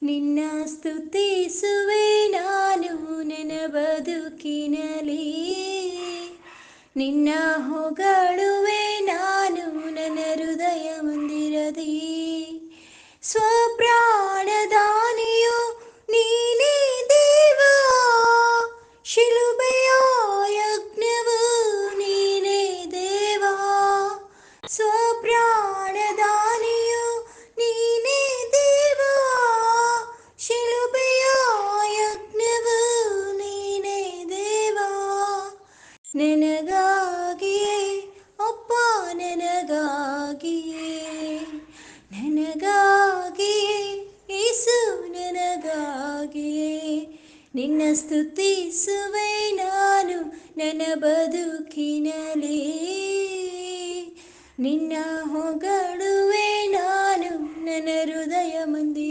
ನಿನ್ನ ಸ್ತುತಿಸುವೆ ನಾನು ನನ್ನ ಬದುಕಿನಲಿ, ನಿನ್ನ ಹೊಗಳುವೆ ನಾನು ನನ್ನ ಹೃದಯ ಮಂದಿರದಿ. ಸ್ವಪ್ರಾಣದಾನಿಯು ನೀನೇ ದೇವಾ, ಶಿಲುಬೆಯ ಯಜ್ಞವು ನೀನೇ ದೇವಾ. ಸ್ವಪ್ರಾಣದಾನಿಯು ನೀನೇ ದೇವಾ, ಶಿಲುಬೆಯ ಯಜ್ಞವು ನೀನೇ ದೇವಾ. ನನಗಾಗಿಯೇ ಅಪ್ಪ, ನನಗಾಗಿಯೇ, ನನಗಾಗಿಯೇ ಯೇಸು, ನನಗಾಗಿಯೇ ನಿನ್ನ ಸ್ತುತಿಸುವೆ ನಾನು ನನ್ನ ಬದುಕಿನಲಿ, ನಿನ್ನ ಹೊಗಳುವೆ ನಾನು ನನ್ನ ಹೃದಯ ಮಂದಿರ.